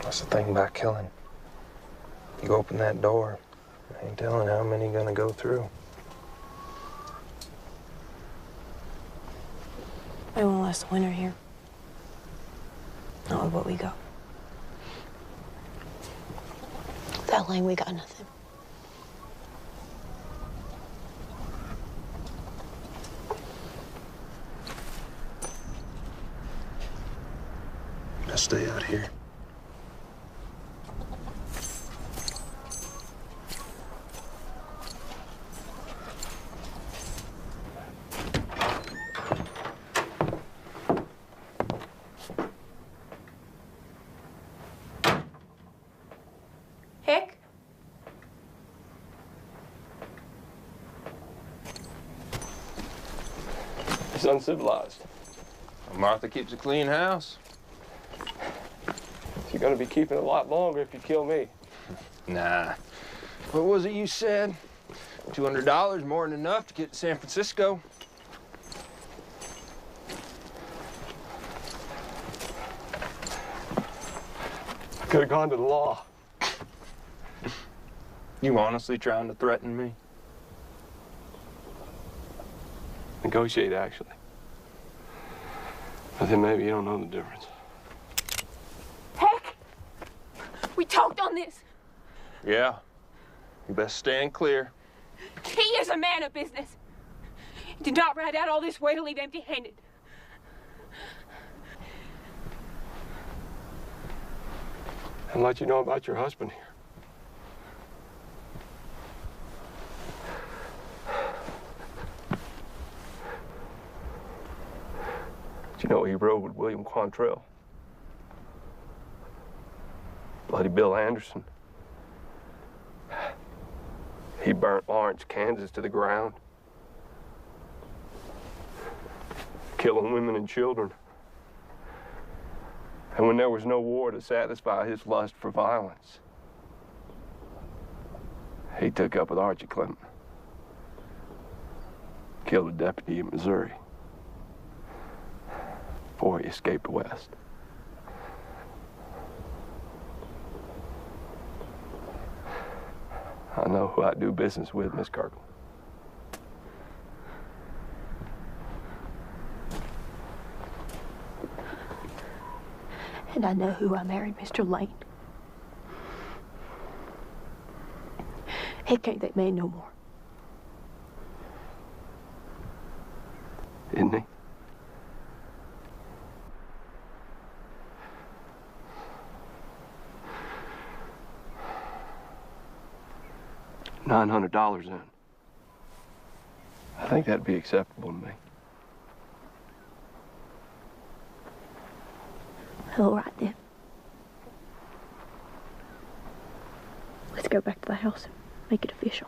That's the thing about killing. You open that door, I ain't telling how many gonna go through. We won't last the winter here. Not with what we got. Without Lane, we got nothing. I stay out here. Hick? It's uncivilized. Martha keeps a clean house. You're gonna be keeping it a lot longer if you kill me. Nah. What was it you said? $200 more than enough to get to San Francisco. Could have gone to the law. You honestly trying to threaten me? Negotiate, actually. But then maybe you don't know the difference. Heck! We talked on this. Yeah. You best stand clear. He is a man of business. He did not ride out all this way to leave empty-handed. And let you know about your husband here. Do you know he rode with William Quantrell? Bloody Bill Anderson. He burnt Lawrence, Kansas to the ground. Killing women and children. And when there was no war to satisfy his lust for violence, he took up with Archie Clinton. Killed a deputy in Missouri before he escaped west. I know who I do business with, Miss Kirkland. And I know who I married, Mr. Lane. Heck, ain't that man no more. Isn't he? $900 in. I think that'd be acceptable to me. All right, then. Let's go back to the house and make it official.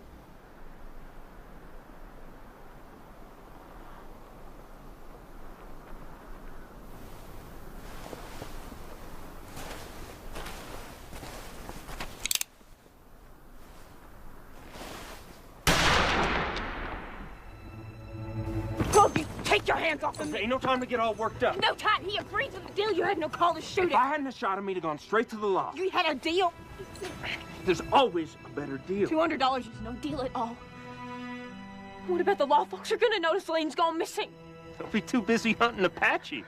Look, you take your hands off of me. Ain't no time to get all worked up. No time. He agreed to the deal. You had no call to shoot If him. I hadn't have shot him, he'd have gone straight to the law. You had a deal. There's always a better deal. $200 is no deal at all. What about the law folks? Are gonna notice Lane's gone missing. They'll be too busy hunting Apache.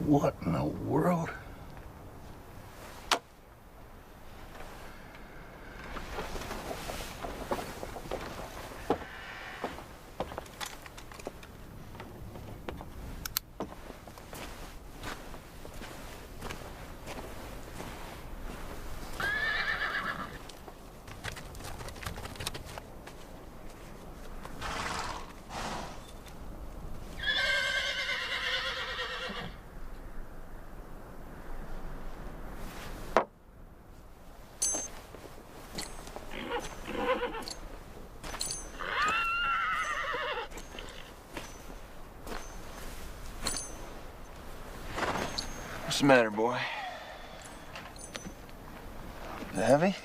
What in the world? What's the matter, boy? Is it heavy?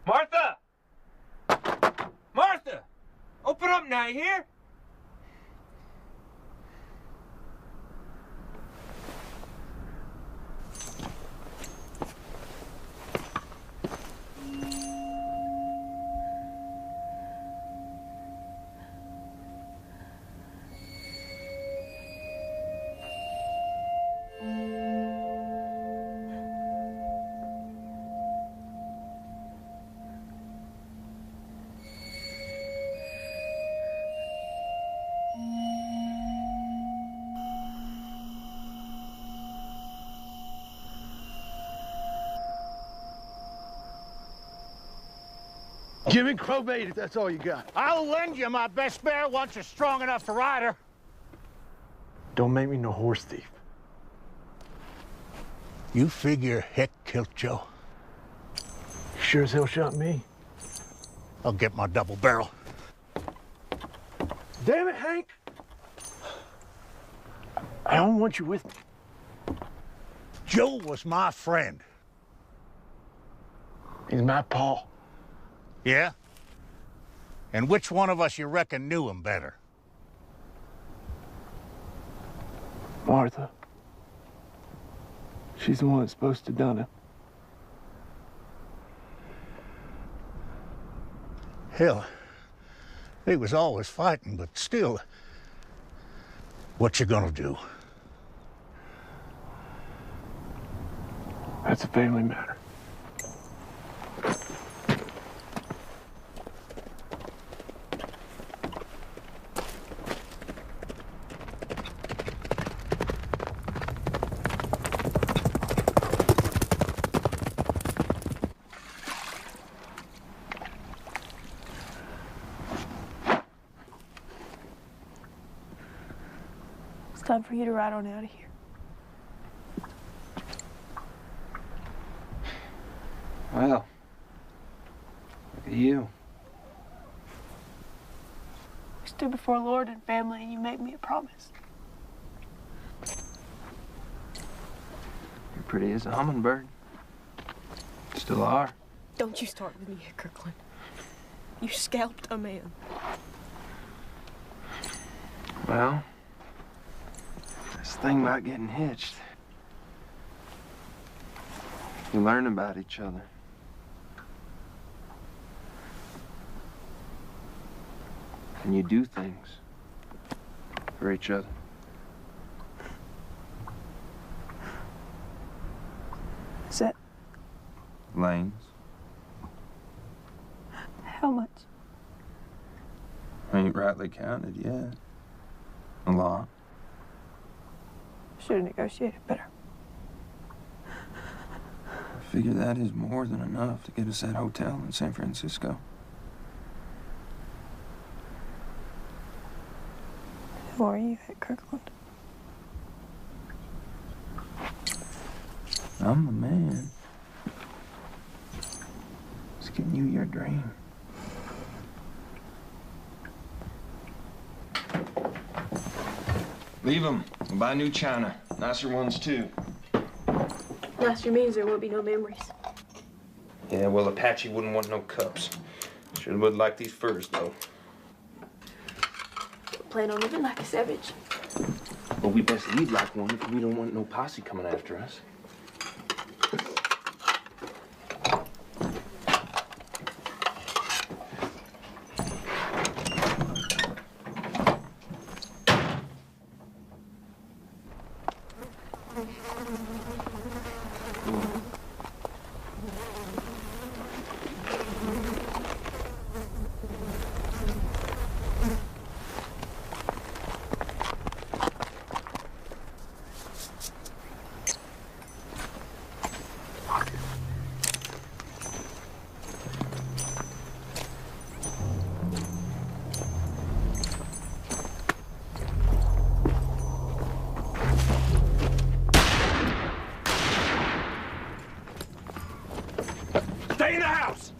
Martha! Martha! Open up now, you hear? Give me crowbait if that's all you got. I'll lend you my best mare once you're strong enough to ride her. Don't make me no horse thief. You figure Heck killed Joe? Sure as hell shot me. I'll get my double barrel. Damn it, Hank! I don't want you with me. Joe was my friend. He's my paw. Yeah? And which one of us you reckon knew him better? Martha. She's the one that's supposed to have done it. Hell, they was always fighting, but still, what you gonna do? That's a family matter. It's time for you to ride on out of here. Well, look at you. We stood before Lord and family, and you made me a promise. You're pretty as a hummingbird. Still are. Don't you start with me, Kirkland. You scalped a man. Well, this thing about getting hitched. You learn about each other. And you do things for each other. Is that Lanes. how much? Ain't rightly counted yet. A lot. Should have negotiated better. I figure that is more than enough to get us that hotel in San Francisco. Who are you at Kirkland? I'm the man. It's getting you your dream. Leave them. We'll buy new china. Nicer ones, too. Nicer means there will be no memories. Yeah, well, Apache wouldn't want no cups. Sure would like these furs, though. Plan on living like a savage. Well, we best lead like one if we don't want no posse coming after us. Stay in the house!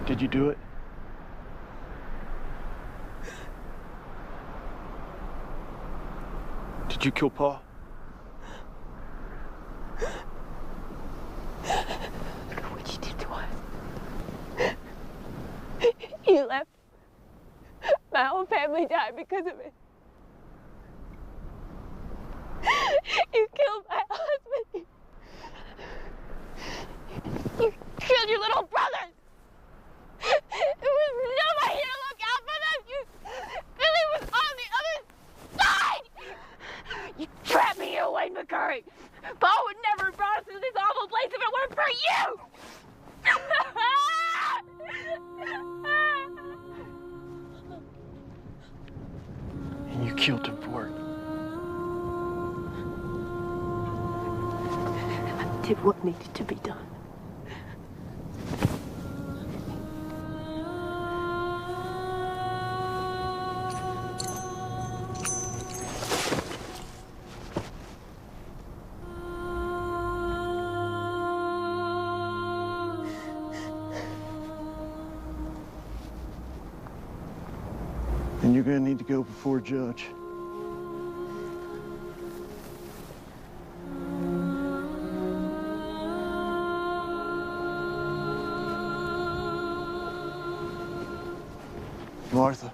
Did you do it? Did you kill Paul? What you did to us. You left. My whole family died because of it. You killed my husband. You killed your little brothers. There was nobody here to look out for them. Billy was on the other side. You trapped me here, Wayne McCurry. Paul would never have brought us to this awful place if it weren't for you. And you killed him for it. I did what needed to be done. And you're gonna need to go before a judge. Martha.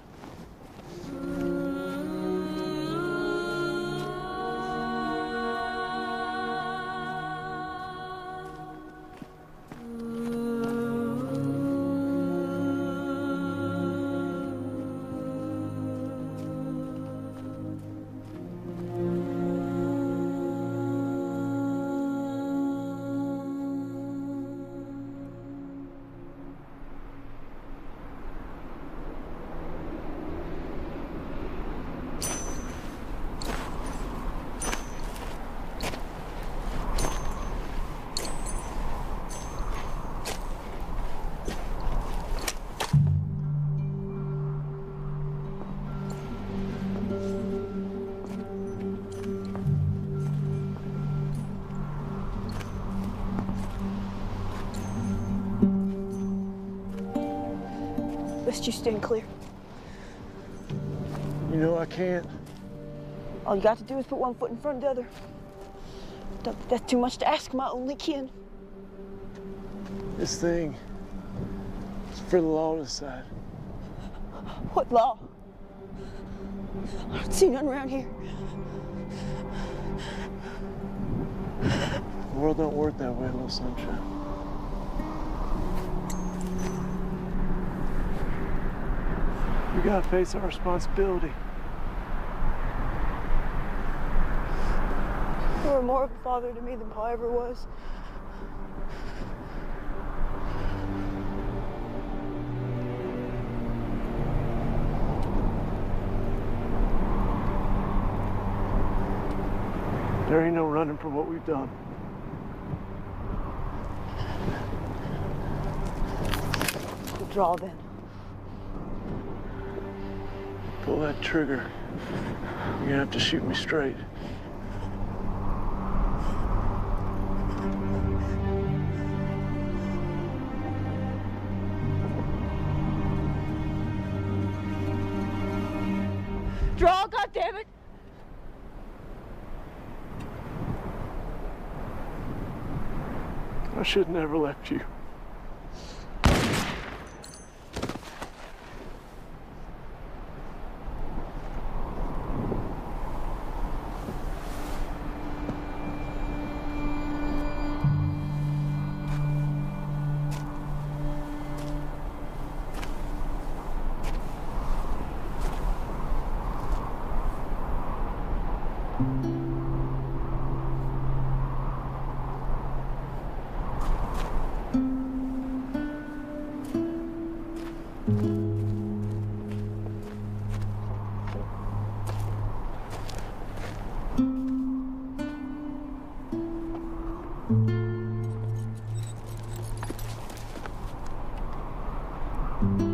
Best you stand clear. You know I can't. All you got to do is put one foot in front of the other. Don't think that's too much to ask my only kin. This thing is for the law to decide. What law? I don't see none around here. The world don't work that way, little sunshine. We gotta face our responsibility. You were more of a father to me than Pa ever was. There ain't no running from what we've done. We'll draw then. Pull that trigger. You're gonna have to shoot me straight. Draw, goddammit! I should never left you. you.